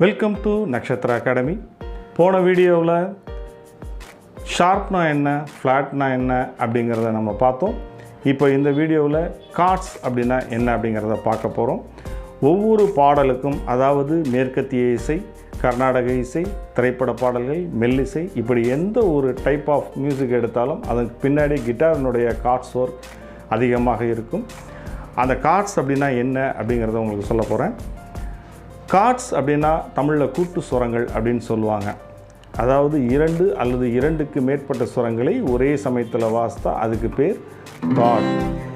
Welcome to Nakkshathra Academy. போன வீடியோவில் ஷார்ப்னா என்ன, ஃப்ளாட்னா என்ன அப்படிங்கிறத நம்ம பார்த்தோம். இப்போ இந்த வீடியோவில் கார்ட்ஸ் அப்படின்னா என்ன அப்படிங்கிறத பார்க்க போகிறோம். ஒவ்வொரு பாடலுக்கும், அதாவது மேற்கத்திய இசை, கர்நாடக இசை, திரைப்பட பாடல்கள், மெல்லிசை, இப்படி எந்த ஒரு டைப் ஆஃப் மியூசிக் எடுத்தாலும் அதுக்கு பின்னாடி கிட்டாரினுடைய கார்ட்ஸ் ஒர்க் அதிகமாக இருக்கும். அந்த கார்ட்ஸ் அப்படின்னா என்ன அப்படிங்கிறத உங்களுக்கு சொல்ல போகிறேன். கார்ட்ஸ் அப்படின்னா தமிழில் கூட்டு சுரங்கள் அப்படின்னு சொல்லுவாங்க. அதாவது இரண்டு அல்லது இரண்டுக்கு மேற்பட்ட சுரங்களை ஒரே சமயத்தில் வாசித்தா அதுக்கு பேர் கார்ட்.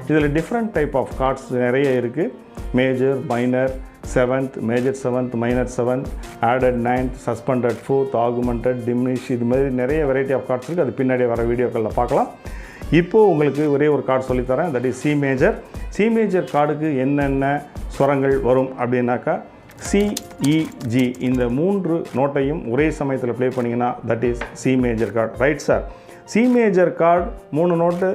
இதில் டிஃப்ரெண்ட் டைப் ஆஃப் கார்ட்ஸ் நிறைய இருக்குது. Major, minor, seventh, major seventh, minor seventh, added ninth, suspended fourth, augmented, diminish, இது மாதிரி நிறைய வெரைட்டி ஆஃப் கார்ட்ஸ் இருக்குது. அது பின்னாடி வர வீடியோக்களில் பார்க்கலாம். இப்போது உங்களுக்கு ஒரே ஒரு கார்டு சொல்லித்தரேன். That is C major. C major கார்டுக்கு என்னென்ன சுரங்கள் வரும் அப்படின்னாக்கா சி, இ, ஜி இந்த மூன்று நோட்டையும் ஒரே சமயத்தில் ப்ளே பண்ணிங்கன்னா that is C major card. Right sir, C major card 3 note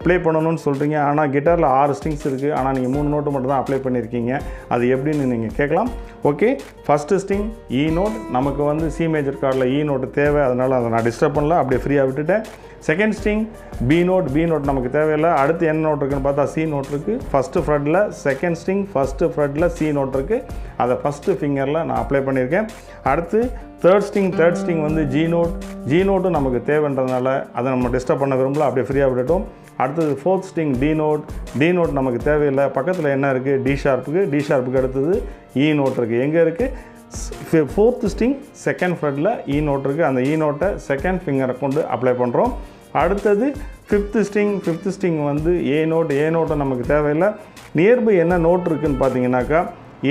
play பண்ணணும்னு சொல்கிறீங்க. ஆனால் கிட்டாரில் 6 ஸ்ட்ரிங்ஸ் இருக்குது. ஆனால் நீங்கள் 3 நோட்டு மட்டும் தான் அப்ளை பண்ணியிருக்கீங்க. அது எப்படின்னு நீங்கள் கேட்கலாம். ஓகே, ஃபஸ்ட்டு ஸ்ட்ரிங் இ நோட். நமக்கு வந்து சி மேஜர் கார்டில் இ நோட்டு தேவை, அதனால் அதை நான் டிஸ்டர்ப் பண்ணல, அப்படியே ஃப்ரீயாக விட்டுட்டேன். Second string B note. B note நமக்கு தேவையில்லை. அடுத்து என்ன நோட் இருக்குன்னு பார்த்தா சி நோட் இருக்குது. ஃபஸ்ட்டு ஃப்ரெட்டில் செகண்ட் ஸ்ட்ரிங் ஃபஸ்ட்டு ஃப்ரெட்டில் சி நோட் இருக்குது. அதை ஃபஸ்ட்டு ஃபிங்கரில் நான் அப்ளை பண்ணியிருக்கேன். அடுத்து தேர்ட் ஸ்ட்ரிங் வந்து ஜி நோட். ஜி நோட்டும் நமக்கு தேவைன்றதுனால அதை நம்ம டிஸ்டர்ப் பண்ண விரும்பல, அப்படியே ஃப்ரீயாக விட்டுட்டோம். அடுத்தது fourth string D note. D note நமக்கு தேவையில்லை. பக்கத்தில் என்ன இருக்குது, டி ஷார்ப்புக்கு. டி ஷார்ப்புக்கு அடுத்தது இ நோட் இருக்குது. எங்கே இருக்குது, ஃபோர்த் ஸ்ட்ரிங் செகண்ட் ஃப்ரெட்டில் இ நோட் இருக்குது. அந்த இ நோட்டை செகண்ட் ஃபிங்கரை கொண்டு அப்ளை பண்ணுறோம். அடுத்தது ஃபிஃப்த்து ஸ்ட்ரிங் வந்து ஏ நோட். ஏ நோட்டை நமக்கு தேவையில்லை. நியர்பை என்ன நோட் இருக்குதுன்னு பார்த்தீங்கன்னாக்கா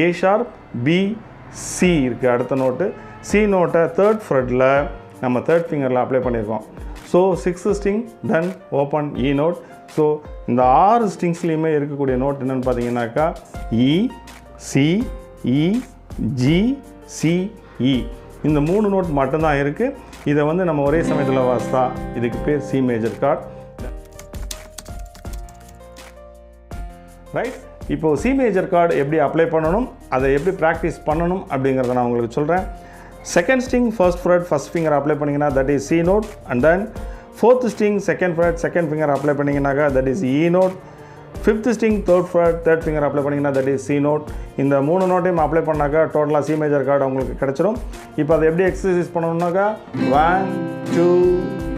ஏ ஷார்ப், பி, சி இருக்குது அடுத்த நோட்டு. சி நோட்டை தேர்ட் ஃப்ரெட்டில் நம்ம தேர்ட் ஃபிங்கரில் அப்ளை பண்ணியிருக்கோம். So 6th string, then open E note. So இந்த 6 ஸ்ட்ரிங்ஸ்லேயுமே இருக்கக்கூடிய நோட் என்னென்னு பார்த்தீங்கன்னாக்கா E, C, E, G, C, E. இந்த 3 நோட் மட்டும்தான் இருக்குது. இதை வந்து நம்ம ஒரே சமயத்தில் வாசித்தா இதுக்கு பேர் சி மேஜர் கார்ட். ரைட், இப்போது சி மேஜர் கார்டு எப்படி அப்ளை பண்ணணும், அதை எப்படி ப்ராக்டிஸ் பண்ணணும் அப்படிங்கிறத நான் உங்களுக்கு சொல்கிறேன். Second string first fret first finger apply பண்ணிங்கன்னா that is C note. And then fourth string second fret second finger apply பண்ணிங்கனாக்கா that is E note. Fifth string third fret third finger apply பண்ணிங்கன்னா that is C note. இந்த 3 நோட்டையும் apply பண்ணாக்கா டோட்டலாக C major card உங்களுக்கு கிடச்சிரும். இப்போ அதை எப்படி எக்ஸசைஸ் பண்ணணுன்னாக்கா 1 2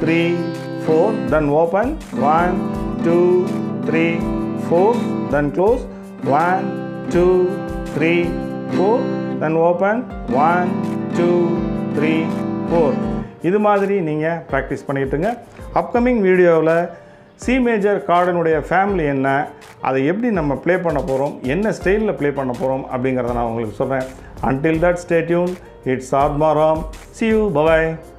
3 4 then open, 1 2 3 4 then close, 1 2 3 4 then open, 1 2 3 4. இது மாதிரி நீங்கள் ப்ராக்டிஸ் பண்ணிட்டுங்க. அப்கமிங் வீடியோவில் சி மேஜர் கார்டினுடைய ஃபேமிலி என்ன, அதை எப்படி நம்ம ப்ளே பண்ண போகிறோம், என்ன ஸ்டைலில் ப்ளே பண்ண போகிறோம் அப்படிங்கிறத நான் உங்களுக்கு சொல்கிறேன். Until that, stay tuned. It's Admaram. See you. Bye-bye.